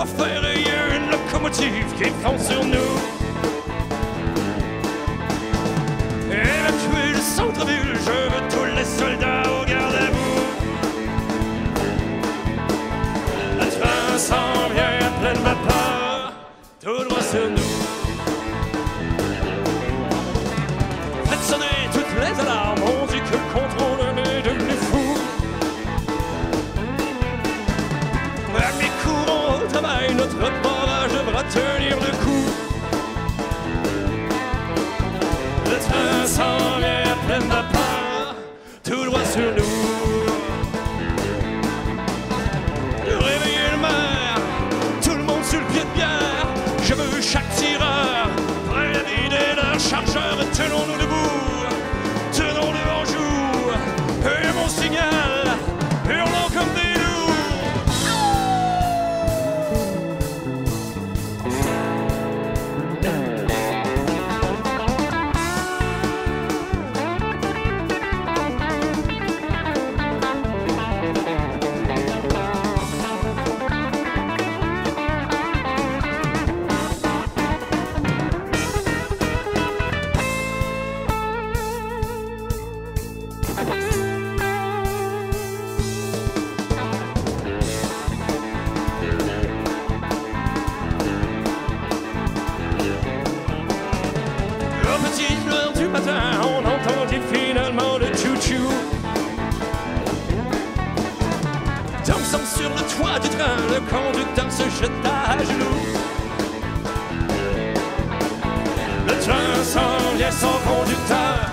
pour faire rayer une locomotive qui fonce sur nous. Évacuer le centre-ville, je veux tous les soldats au garde à vous. Le train s'en vient à pleine vapeur, tout droit sur nous. Faites sonner toutes les alarmes, on dit que le contrôle est devenu fou. À mi-courant au travail, notre barrage devra tenir le coup. Le train s'en vient à pleine vapeur, tout droit sur nous. Réveillez le maire, tout le monde sur le pied de bière. Je veux chaque tireur prêt à vider leur chargeur. Tenons-nous debout, tenons devant jour. Et mon signal, hurlant comme des loups. On entendit finalement le chou-chou. Dansant sur le toit du train, le conducteur se jeta à genoux. Le train s'en vient sans conducteur.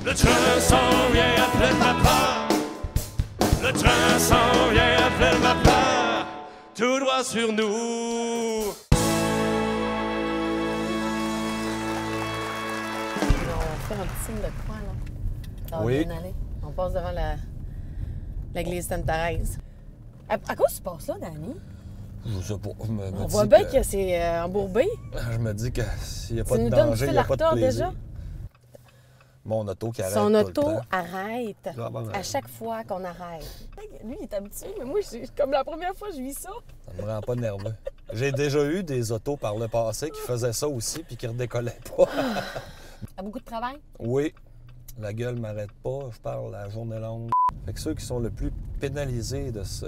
Le train s'en vient à pleine vapeur. Le train s'en vient à pleine vapeur, tout droit sur nous. Un petit signe de croix, là. Ça va Oui. bien aller. On passe devant l'église Sainte-Thérèse. À quoi tu passes là, Danny? Je sais pas. On voit bien que c'est embourbé. Je me dis que s'il n'y a pas Tu de nous donnes danger, du il fil n'y à a pas de retordre plaisir. déjà? Mon auto qui arrête Son tout le auto temps. arrête Ah, bon, à chaque fois qu'on arrête. Lui, il est habitué, mais moi, comme la première fois, je vis ça. Ça me rend pas nerveux. J'ai déjà eu des autos par le passé qui faisaient ça aussi puis qui redécollaient pas. T'as beaucoup de travail? Oui, la gueule m'arrête pas, je parle la journée longue. Fait que ceux qui sont le plus pénalisés de ce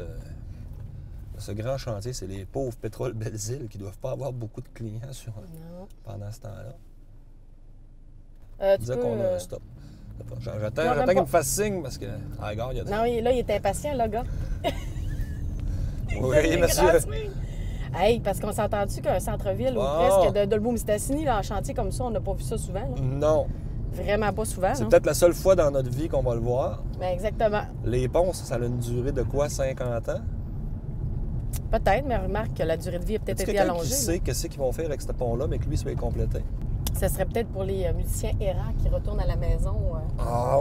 grand chantier, c'est les pauvres Pétrole Belles-Îles qui doivent pas avoir beaucoup de clients Non. pendant ce temps-là. Tu Disait peux, qu'on a un stop. J'attends même qu'il pas. me fasse signe parce que à la gare, il y a des... Non, là, il est impatient, le gars. Oui, Il est monsieur. gratuit. Hey, parce qu'on s'est entendu qu'un centre-ville ou Ah. presque de Dolbeau-Mistassini, là, en chantier comme ça, on n'a pas vu ça souvent. Là. Non. Vraiment pas souvent. C'est non? peut-être la seule fois dans notre vie qu'on va le voir. Ben, exactement. Les ponts, ça a une durée de quoi, 50 ans? Peut-être, mais remarque que la durée de vie a peut-être Est-ce été quelqu'un allongée. qui sait qu'est-ce qu'ils vont faire avec ce pont-là, mais que lui soit complété? Ce serait peut-être pour les musiciens errants qui retournent à la maison Ah,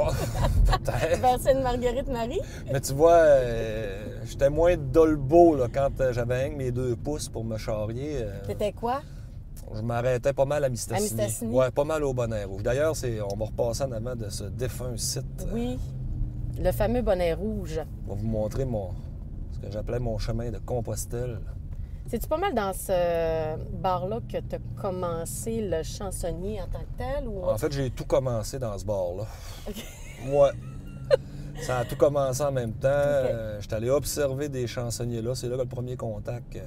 peut-être. vers Sainte-Marguerite-Marie. Mais tu vois, j'étais moins dolbeau là, quand j'avais rien que mes 2 pouces pour me charrier. C'était quoi? Je m'arrêtais pas mal à Mistassini. À Mistassini? Ouais, pas mal au Bonnet Rouge. D'ailleurs, on va repasser en avant de ce défunt site. Oui, le fameux bonnet rouge. Je vais vous montrer ce que j'appelais mon chemin de Compostelle. C'est-tu pas mal dans ce bar-là que tu as commencé le chansonnier en tant que tel? Ou... En fait, j'ai tout commencé dans ce bar-là. OK. Ouais. Ça a tout commencé en même temps. J'étais allé observer des chansonniers là. C'est là que le premier contact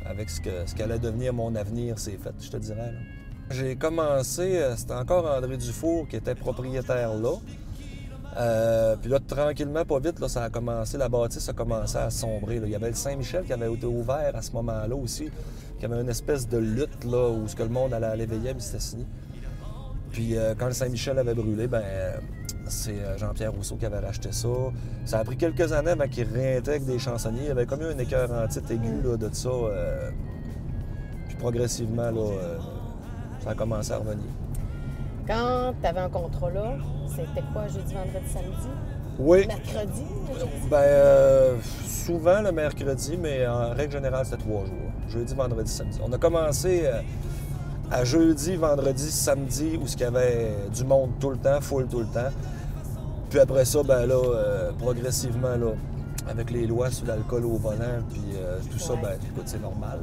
avec ce qu'allait devenir mon avenir s'est fait, je te dirais. Là. J'ai commencé, c'était encore André Dufour qui était propriétaire là. Puis là, tranquillement, pas vite, là, ça a commencé, la bâtisse a commencé à sombrer. Là. Il y avait le Saint-Michel qui avait été ouvert à ce moment-là aussi, qui avait une espèce de lutte là, où ce que le monde allait aller veiller à Mistassini. Puis quand le Saint-Michel avait brûlé, c'est Jean-Pierre Rousseau qui avait racheté ça. Ça a pris quelques années avant qu'il réintègre des chansonniers. Il y avait comme eu un écœur en titre aigu là, de ça. Puis progressivement, là, ça a commencé à revenir. Quand tu avais un contrat là, c'était quoi, jeudi, vendredi, samedi? Oui. Mercredi? Souvent le mercredi, mais en règle générale, c'était 3 jours. Jeudi, vendredi, samedi. On a commencé à jeudi, vendredi, samedi, où il y avait du monde tout le temps, full tout le temps. Puis après ça, progressivement, là, avec les lois sur l'alcool au volant, puis tout ça, ben écoute, c'est normal.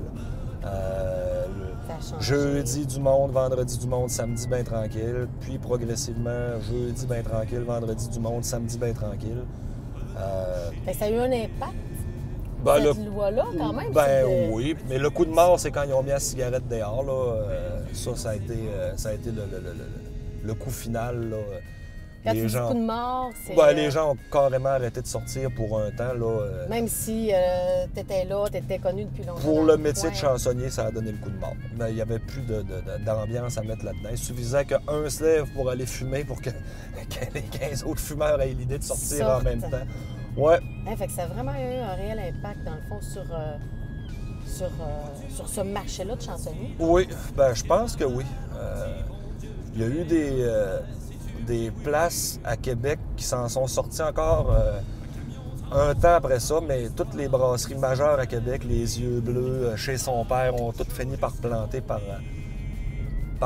Jeudi du monde, vendredi du monde, samedi bien tranquille. Puis progressivement, jeudi bien tranquille, vendredi du monde, samedi bien tranquille. Ça a eu un impact, Ben, cette loi-là, quand même? Ben oui, mais le coup de mort, c'est quand ils ont mis la cigarette dehors. Là, ça a été le coup final. Là. Quand tu dis coup de mort, c'est... Ben, les gens ont carrément arrêté de sortir pour un temps. Là, même si tu étais là, tu étais connu depuis longtemps. Pour le métier de chansonnier, ça a donné le coup de mort. Mais il n'y avait plus d'ambiance à mettre là-dedans. Il suffisait qu'un se lève pour aller fumer pour que les 15 autres fumeurs aient l'idée de sortir en même temps. Ouais. Fait que ça a vraiment eu un réel impact, dans le fond, sur ce marché-là de chansonniers. Oui, ben je pense que oui. Il y a eu des places à Québec qui s'en sont sorties encore un temps après ça, mais toutes les brasseries majeures à Québec, les Yeux Bleus, chez son père, ont toutes fini par planter par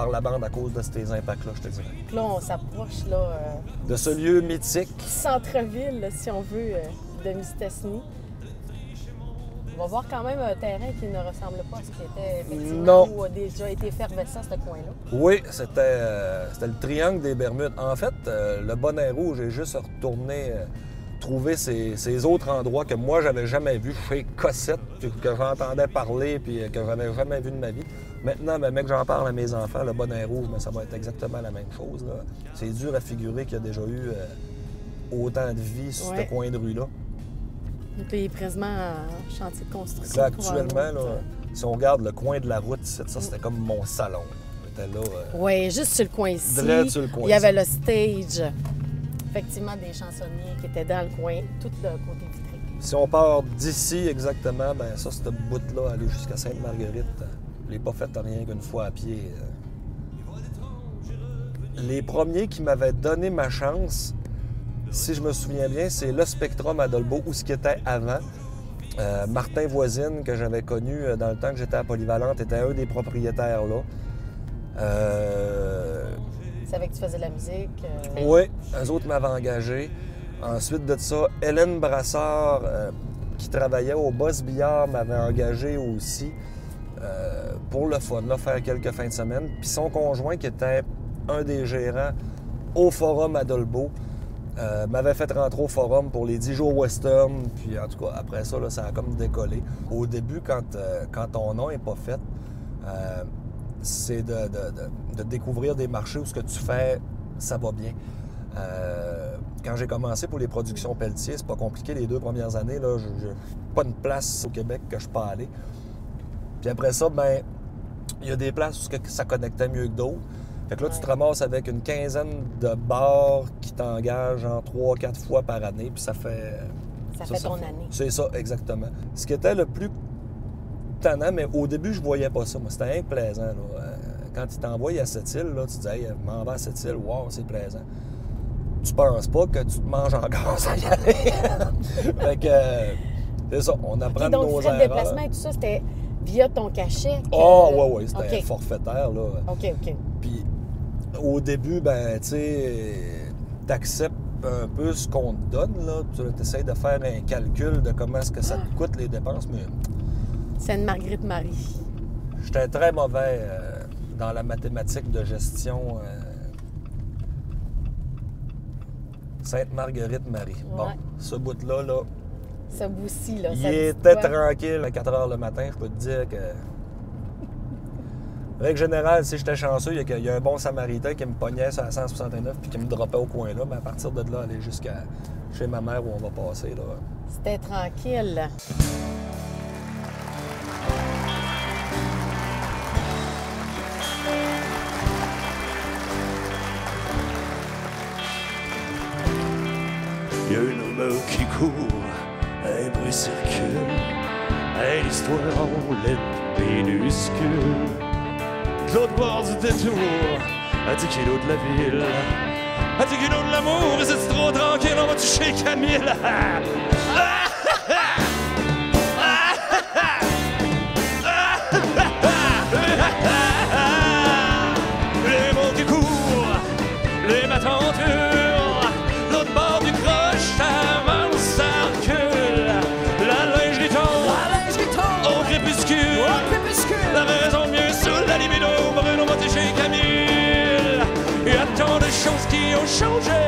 la bande à cause de ces impacts-là, je te dirais. Puis là, on s'approche là, de ce lieu mythique. Centre-ville, là, si on veut, de Mistassini. On va voir quand même un terrain qui ne ressemble pas à ce qui était effectivement où a déjà été effervescent ce coin-là. Oui, c'était le triangle des Bermudes. En fait, le Bonnet Rouge est juste retourné trouver ces autres endroits que moi, j'avais jamais vus chez Cossette, que j'entendais parler puis que j'avais jamais vu de ma vie. Maintenant, ben, mec, j'en parle à mes enfants, le Bonnet Rouge, mais ça va être exactement la même chose. C'est dur à figurer qu'il y a déjà eu autant de vie sur ce coin de rue-là. Donc, il est présentement en chantier de construction. Là, actuellement, là, si on regarde le coin de la route, ça, c'était comme mon salon. J'étais là. Oui, juste sur le coin ici. Sur le coin il y avait le stage. Effectivement, des chansonniers qui étaient dans le coin, tout le côté vitré. Si on part d'ici exactement, ben ça, cette bout-là, aller jusqu'à Sainte-Marguerite, je l'ai pas fait rien qu'une fois à pied. Les premiers qui m'avaient donné ma chance, si je me souviens bien, c'est le Spectrum à Dolbeau, ou ce qui était avant. Martin Voisine, que j'avais connu dans le temps que j'étais à Polyvalente, était un des propriétaires là. Tu savais que tu faisais de la musique? Oui, eux autres m'avaient engagé. Ensuite de ça, Hélène Brassard, qui travaillait au Boss Billard, m'avait engagé aussi pour le fun, là, faire quelques fins de semaine. Puis son conjoint, qui était un des gérants au Forum à Dolbeau, m'avait fait rentrer au Forum pour les 10 jours western. Puis en tout cas, après ça, là, ça a comme décollé. Au début, quand ton nom n'est pas fait, c'est de découvrir des marchés où ce que tu fais, ça va bien. Quand j'ai commencé pour les productions Pelletier, c'est pas compliqué les 2 premières années. Là, j'ai pas une place au Québec que je peux aller. Puis après ça, ben il y a des places où ça connectait mieux que d'autres. Fait que là, tu te ramasses avec une quinzaine de bars qui t'engagent en 3-4 fois par année, puis ça fait... Ça fait ton année. C'est ça, exactement. Ce qui était le plus tannant, mais au début, je voyais pas ça. Moi, c'était rien que plaisant. Là. Quand ils t'envoient à cette île, là, tu te dis « Hey, m'en vais à cette île, wow, c'est plaisant. » Tu penses pas que tu te manges encore à y aller. Fait que, c'est ça, on apprend de nos erreurs. Donc, frais de déplacement et tout ça, c'était via ton cachet? Oui, c'était forfaitaire, là. OK. Puis, au début, ben, tu sais, t'acceptes un peu ce qu'on te donne, là. Tu essaies de faire un calcul de comment est-ce que ça te coûte les dépenses, mais... Sainte-Marguerite-Marie. J'étais très mauvais dans la mathématique de gestion. Sainte-Marguerite-Marie. Ouais. Bon, ce bout-là, là... Ce bout-ci, là. Il était tranquille à 4 h le matin, je peux te dire que... Règle générale, si j'étais chanceux, il y a un bon samaritain qui me pognait sur la 169 puis qui me droppait au coin là, mais à partir de là, aller jusqu'à chez ma mère où on va passer, là. C'était tranquille. Il y a une rumeur qui court, un bruit circule, une histoire en lettres minuscules. De l'autre bord du détour, à 10 kilos de la ville, à 10 kilos de l'amour, et c'est trop tranquille, on va toucher Camille. Les mots qui courent, les matentures, l'autre bord du croche, ça avance, ça recule. changé.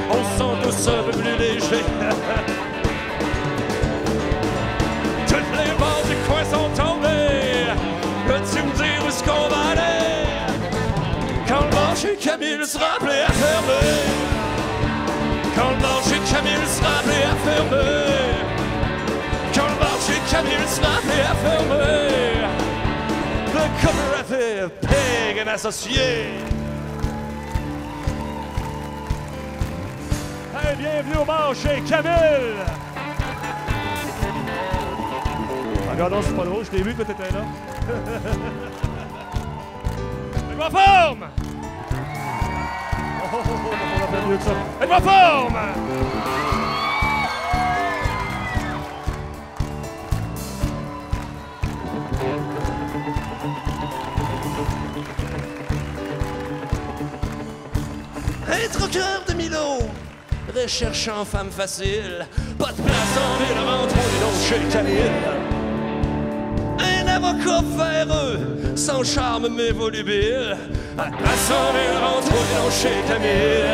On se sent tous un peu plus léger. Toutes les barres du coin sont tombées. Peux-tu me dire où est-ce qu'on va aller? Quand le bar chez Camille sera appelé à fermer. Quand le bar chez Camille sera appelé à fermer. Quand le bar chez Camille sera appelé à fermer. The Cooperative Pig and Associés. Hey, bienvenue au bar chez Camille. Regarde, c'est pas drôle, je t'ai vu que t'étais là. Faites-moi forme! Oh, on a fait mieux que ça. Faites-moi forme! Un troqueur de Milo, recherchant femme facile, pas de place en ville avant trop les noms chez Camille. Un avocat véreux, sans charme mais volubile, à place en ville avant trop les noms chez Camille.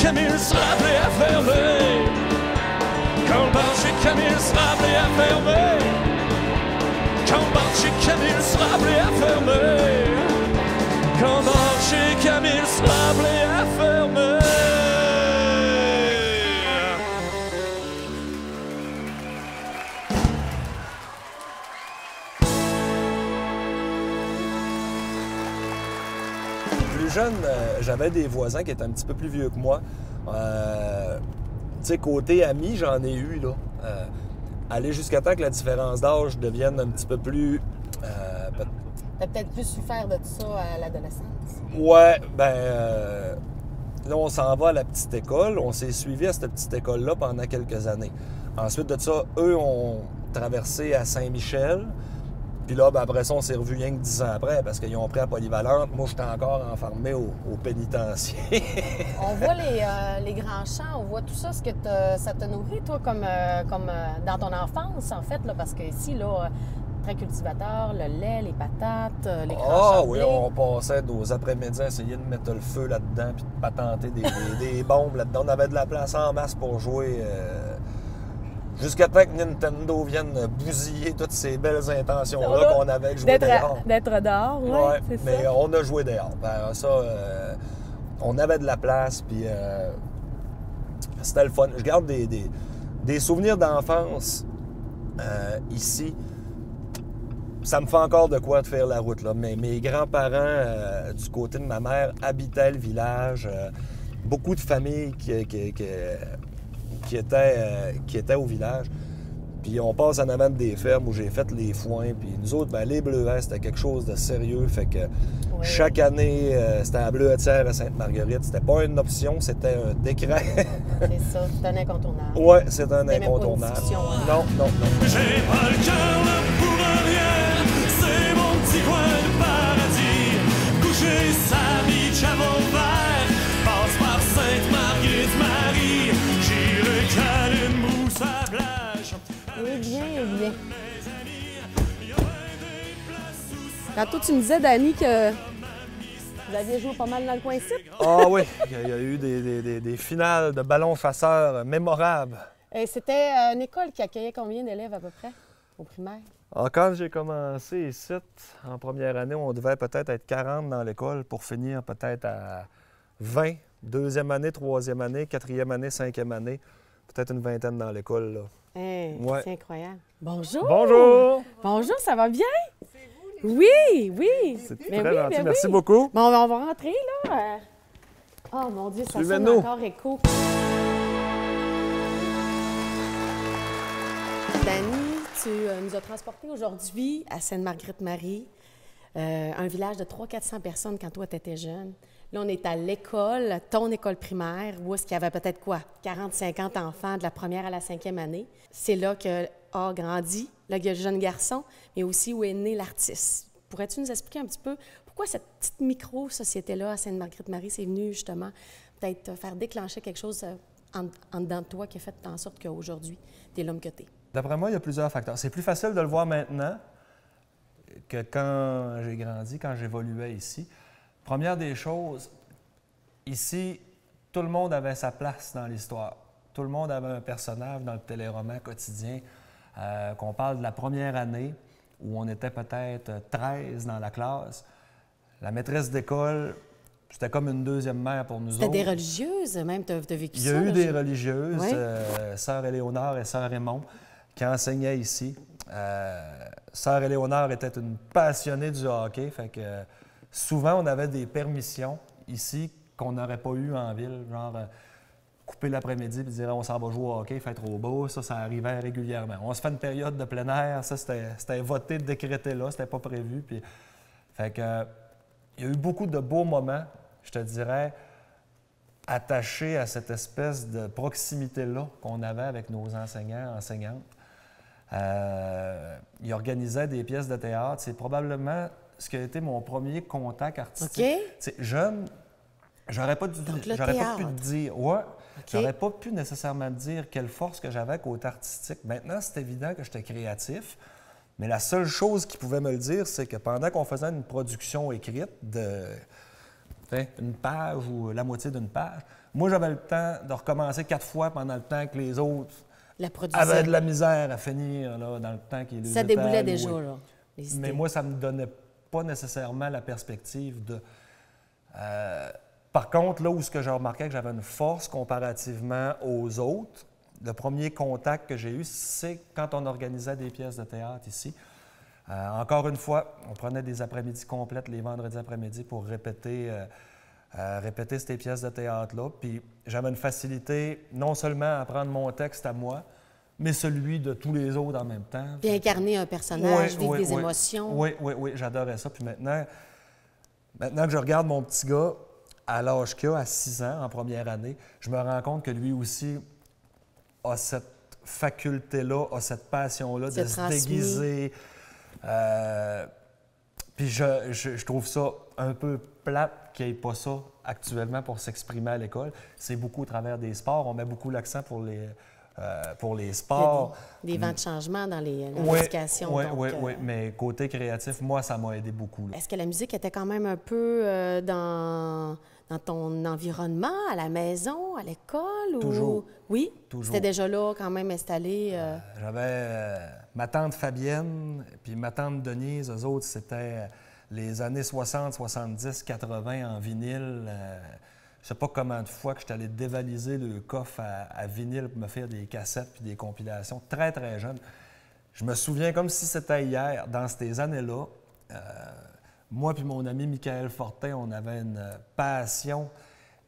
Camille sera appelé à fermer. Quand le bar chez Camille sera appelé à fermer. Quand le bar chez Camille sera appelé à fermer. Quand le bar chez Camille sera appelé à fermer. Plus jeune, j'avais des voisins qui étaient un petit peu plus vieux que moi. Tu sais, côté amis, j'en ai eu, là. Aller jusqu'à temps que la différence d'âge devienne un petit peu plus... T'as peut-être plus su faire de tout ça à l'adolescence. Ouais, là, on s'en va à la petite école. On s'est suivi à cette petite école-là pendant quelques années. Ensuite de ça, eux ont traversé à Saint-Michel. Puis là, après ça, on s'est revus rien que 10 ans après parce qu'ils ont pris à Polyvalente. Moi, j'étais encore enfermé au pénitencier. On voit les grands champs, on voit tout ça. Est-ce que ça te nourrit, toi, comme dans ton enfance, en fait, là, parce que ici, là, très cultivateur, le lait, les patates, les grands champs. Ah oui, on passait nos après-midi à essayer de mettre le feu là-dedans puis de patenter des bombes là-dedans. On avait de la place en masse pour jouer. Jusqu'à temps que Nintendo vienne bousiller toutes ces belles intentions-là qu'on avait de jouer dehors. D'être dehors, oui, ouais, c'est mais ça. on a joué dehors. Ben, ça, on avait de la place, puis c'était le fun. Je garde des souvenirs d'enfance ici. Ça me fait encore de quoi de faire la route, là. Mais mes grands-parents, du côté de ma mère, habitaient le village. Beaucoup de familles qui étaient au village. Puis on passe en avant des fermes où j'ai fait les foins. Puis nous autres, les bleuets, c'était quelque chose de sérieux. Fait que chaque année, c'était à Bleuetière à Sainte-Marguerite. C'était pas une option, c'était un décret. C'est ça, c'est un incontournable. Ouais, c'est un C'était même pas une incontournable. discussion, hein. Non. J'ai pas le cœur là pour rien, c'est mon petit coin de paradis. Couché sa biche à mon verre, passe par Sainte-Marguerite-Marie. J'irai caler une mousse à la plage. Eh bien. Tantôt, tu me disais, Dani, que vous aviez joué pas mal dans le coin ici. Ah oui, il y a eu des finales de ballon chasseur mémorables. Et c'était une école qui accueillait combien d'élèves à peu près au primaire? Alors, quand j'ai commencé ici, en première année, on devait peut-être être 40 dans l'école pour finir peut-être à 20. Deuxième année, troisième année, quatrième année, cinquième année. Peut-être une vingtaine dans l'école, là. Ouais. C'est incroyable. Bonjour! Bonjour! Bonjour, ça va bien? Oui! C'est Ben très oui, gentil. ben Merci oui. beaucoup. Bon, on va rentrer, là. Oh, mon Dieu, ça sonne Suivez-nous. encore écho. Dani, tu nous as transportés aujourd'hui à Sainte-Marguerite-Marie, un village de 300-400 personnes quand toi, tu étais jeune. Là, on est à l'école, ton école primaire, où est-ce qu'il y avait peut-être quoi? 40-50 enfants de la première à la 5e année. C'est là que a grandi le jeune garçon, mais aussi où est né l'artiste. Pourrais-tu nous expliquer un petit peu pourquoi cette petite micro-société-là à Sainte-Marguerite-Marie, c'est venu justement peut-être faire déclencher quelque chose en dedans de toi qui a fait en sorte qu'aujourd'hui, tu es l'homme que tu es? D'après moi, il y a plusieurs facteurs. C'est plus facile de le voir maintenant que quand j'ai grandi, quand j'évoluais ici. Première des choses, ici, tout le monde avait sa place dans l'histoire. Tout le monde avait un personnage dans le téléroman quotidien. Qu'on parle de la première année, où on était peut-être 13 dans la classe. La maîtresse d'école, c'était comme une deuxième mère pour nous autres. C'était des religieuses, même, tu as vécu ça? Il y a eu des religieuses, oui. Sœur Éléonore et Sœur Raymond, qui enseignaient ici. Sœur Éléonore était une passionnée du hockey, fait que souvent on avait des permissions ici qu'on n'aurait pas eu en ville, genre couper l'après-midi et dire on s'en va jouer au hockey, il fait trop beau, ça arrivait régulièrement. On se fait une période de plein air, ça c'était voté, décrété là, c'était pas prévu. Puis, fait que, il y a eu beaucoup de beaux moments, je te dirais, attachés à cette espèce de proximité-là qu'on avait avec nos enseignants, enseignantes. Ils organisaient des pièces de théâtre. C'est probablement ce qui a été mon premier contact artistique. OK. Jeune, j'aurais pas pu te dire. Ouais, Okay. J'aurais pas pu nécessairement dire quelle force que j'avais côté artistique. Maintenant, c'est évident que j'étais créatif, mais la seule chose qui pouvait me le dire, c'est que pendant qu'on faisait une production écrite une page ou la moitié d'une page, moi, j'avais le temps de recommencer 4 fois pendant le temps que les autres avaient de la misère à finir là, dans le temps qui Ça déboulait déjà, là. Mais moi, ça ne me donnait pas nécessairement la perspective de... Par contre, là où ce que j'ai remarqué que j'avais une force comparativement aux autres, le premier contact que j'ai eu, c'est quand on organisait des pièces de théâtre ici. Encore une fois, on prenait des après-midi complètes les vendredis après-midi pour répéter ces pièces de théâtre-là. Puis j'avais une facilité non seulement à prendre mon texte à moi, mais celui de tous les autres en même temps. Puis incarner un personnage, vivre des émotions. Oui, j'adorais ça. Puis maintenant que je regarde mon petit gars, à l'âge qu'il a, à 6 ans, en première année, je me rends compte que lui aussi a cette faculté-là, a cette passion-là de se déguiser. Puis je trouve ça un peu plate qu'il n'y ait pas ça actuellement pour s'exprimer à l'école. C'est beaucoup au travers des sports. On met beaucoup l'accent pour les sports. Il y a des vents de changement dans l'éducation. Oui, mais côté créatif, moi, ça m'a aidé beaucoup. Là. Est-ce que la musique était quand même un peu dans ton environnement, à la maison, à l'école? Toujours. Oui? Toujours. C'était déjà là, quand même installé? J'avais ma tante Fabienne puis ma tante Denise. Eux autres, c'était les années 60, 70, 80 en vinyle. Je ne sais pas combien de fois que j'étais allé dévaliser le coffre à vinyle pour me faire des cassettes puis des compilations. Très, très jeune. Je me souviens comme si c'était hier. Dans ces années-là, moi puis mon ami Michael Fortin, on avait une passion.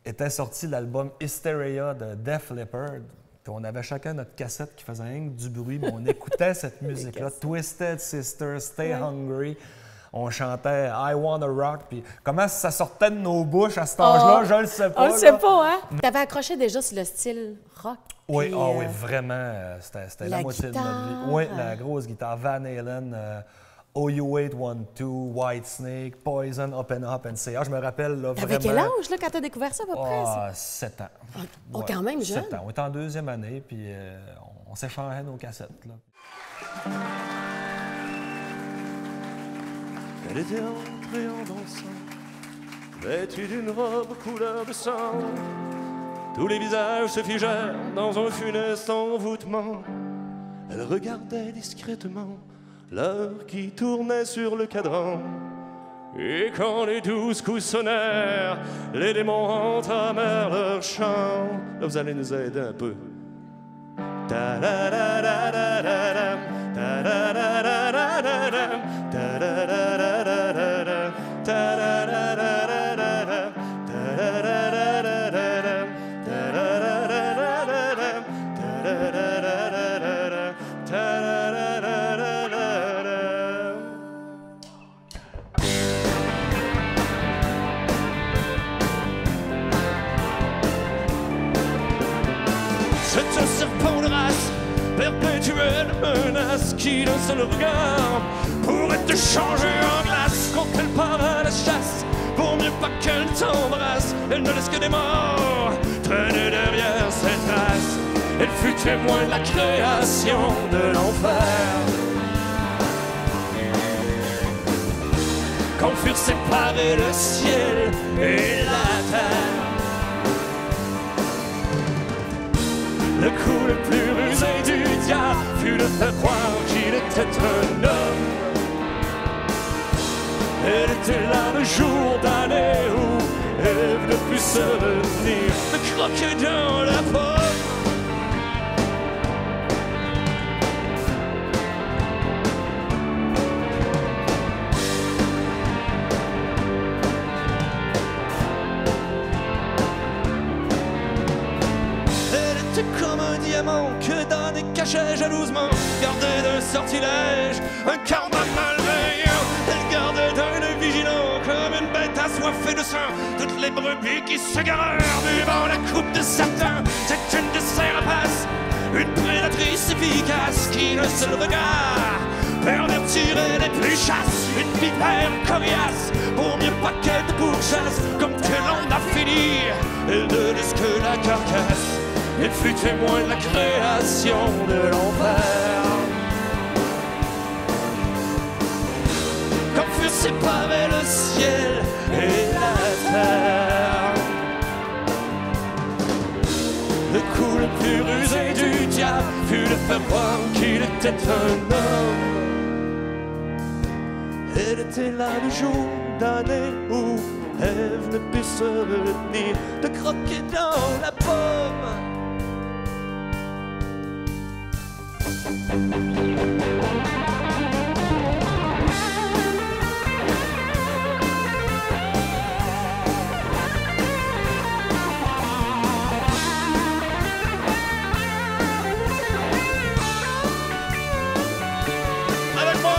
Était sorti l'album Hysteria de Def Leppard. Puis on avait chacun notre cassette qui faisait rien que du bruit, mais on écoutait cette musique-là. Twisted Sister, Stay Hungry. On chantait I Wanna Rock. Puis comment ça sortait de nos bouches à cet âge-là, je le sais pas. On le sait pas, hein? Tu avais accroché déjà sur le style rock. Oui, puis, oui, vraiment. C'était la moitié de notre vie. Oui, la grosse guitare. Van Halen, OU812, Whitesnake, Poison, Up and Up and Say. Je me rappelle là, vraiment... T'avais quel âge là, quand tu as découvert ça à peu près? 7 ans. Oh, quand même jeune. 7 ans. On était en deuxième année, puis on s'échangeait nos cassettes. Là. Elle était entrée en dansant, vêtue d'une robe couleur de sang. Tous les visages se figèrent dans un funeste envoûtement. Elle regardait discrètement l'heure qui tournait sur le cadran. Et quand les 12 coups sonnèrent, les démons entamèrent leur chant. Là, vous allez nous aider un peu. Ta-da-da-da-da-da-dam, ta-da-da-da-da-da-dam, ta-da-da-da-da-da-dam, ta-da-da-da-da-da-dam, ta-da-da-da-da-da-dam, ta-da-da-da-da-da-dam, ta-da-da-da-da-da-dam, ta-da-da-da-da-da-dam. cruelle menace qui d'un seul regard pourrait te changer en glace. Quand elle part à la chasse, pour mieux pas qu'elle t'embrasse, elle ne laisse que des morts traîner derrière cette trace. Elle fut témoin de la création de l'enfer. Quand furent séparés le ciel et la terre, le coup le plus rusé du diable fut de faire croire qu'il était un homme. Elle était là le jour d'année où Ève ne put se retenir de croquer dans la pomme. Que Danny cachait jalousement, gardait d'un sortilège, un karma malveillant. Elle gardait d'un vigilant comme une bête assoiffée de sang. Toutes les brebis qui s'égarèrent buvant la coupe de Satan. C'est une de ses rapaces, une prédatrice efficace qui d'un seul regard pervertirait les plus chasses. Une vipère coriace pour mieux pas qu'elle te pourchasse. Comme que l'on a fini, elle ne laisse que la carcasse. Elle fut témoin de la création de l'enfer. Quand furent séparés le ciel et la terre, le coup le plus rusé du diable fut de faire croire qu'il était un homme. Elle était là le jour d'année où Ève ne put se retenir de croquer dans la pomme. Avec moi!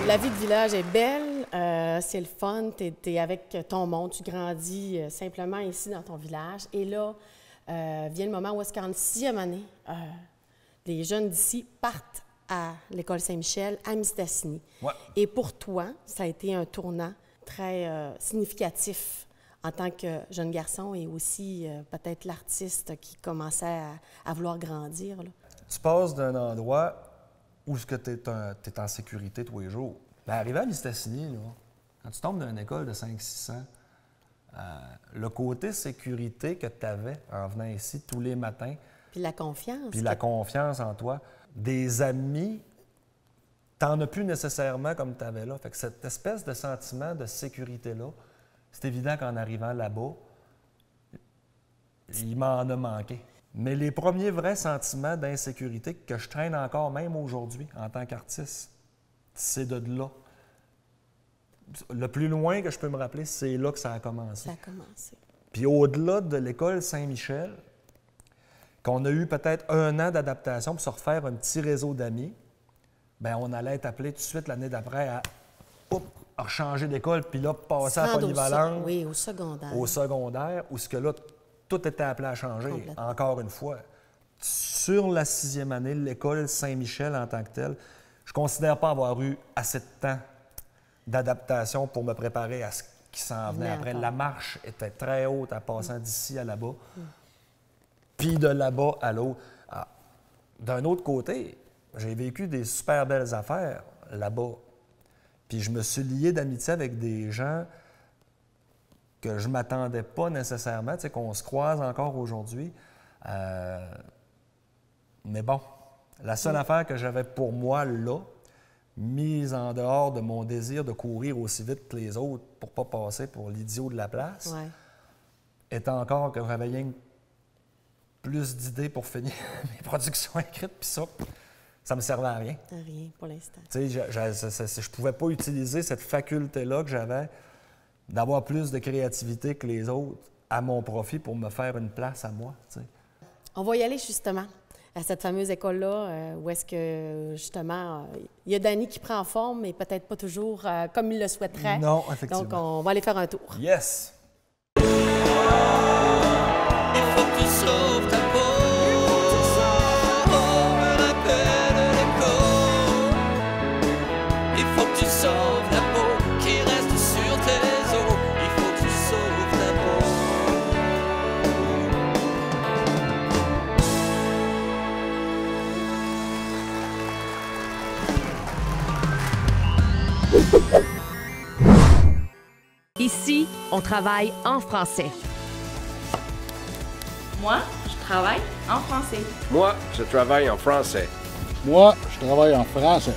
La vie de village est belle, c'est le fun, tu es avec ton monde, tu grandis simplement ici dans ton village. Et là, vient le moment où est-ce qu'en 6e année, les jeunes d'ici partent à l'école Saint-Michel à Mistassini. Ouais. Et pour toi, ça a été un tournant très significatif en tant que jeune garçon et aussi peut-être l'artiste qui commençait à vouloir grandir, là. Tu passes d'un endroit où tu es en sécurité tous les jours. Bien, arrivé à Mistassini, là, quand tu tombes dans une école de 500-600, le côté sécurité que tu avais en venant ici tous les matins, Puis la confiance. puis la confiance en toi, des amis, t'en as plus nécessairement comme tu avais là. Fait que cette espèce de sentiment de sécurité-là, c'est évident qu'en arrivant là-bas, il m'en a manqué. Mais les premiers vrais sentiments d'insécurité que je traîne encore même aujourd'hui en tant qu'artiste, c'est de là. Le plus loin que je peux me rappeler, c'est là que ça a commencé. Ça a commencé. Puis au-delà de l'école Saint-Michel, qu'on a eu peut-être 1 an d'adaptation pour se refaire un petit réseau d'amis, bien, on allait être appelé tout de suite l'année d'après à changer d'école, puis là, passer à la polyvalente. Oui, au secondaire. Au secondaire, où ce que là, tout était appelé à changer, encore une fois. Sur la 6e année, l'école Saint-Michel en tant que telle, je ne considère pas avoir eu assez de temps d'adaptation pour me préparer à ce qui s'en venait après. La marche était très haute en passant d'ici à là-bas, puis de là-bas à l'autre. D'un autre côté, j'ai vécu des super belles affaires là-bas. Puis je me suis lié d'amitié avec des gens que je ne m'attendais pas nécessairement, tu sais, qu'on se croise encore aujourd'hui. Mais bon, la seule affaire que j'avais pour moi là, mise en dehors de mon désir de courir aussi vite que les autres pour ne pas passer pour l'idiot de la place, est encore que j'avais rien plus d'idées pour finir mes productions écrites, puis ça me servait à rien. À rien pour l'instant. Tu sais, je ne pouvais pas utiliser cette faculté-là que j'avais d'avoir plus de créativité que les autres à mon profit pour me faire une place à moi. Tu sais. On va y aller justement à cette fameuse école-là où est-ce que justement il y a Danny qui prend forme, mais peut-être pas toujours comme il le souhaiterait. Non, effectivement. Donc on va aller faire un tour. Yes! Il faut que tu sauves ta peau. On me rappelle l'écho. Il faut que tu sauves la peau qui reste sur tes os. Il faut que tu sauves ta peau. Ici, on travaille en français. Moi, je travaille en français. Moi, je travaille en français. Moi, je travaille en français.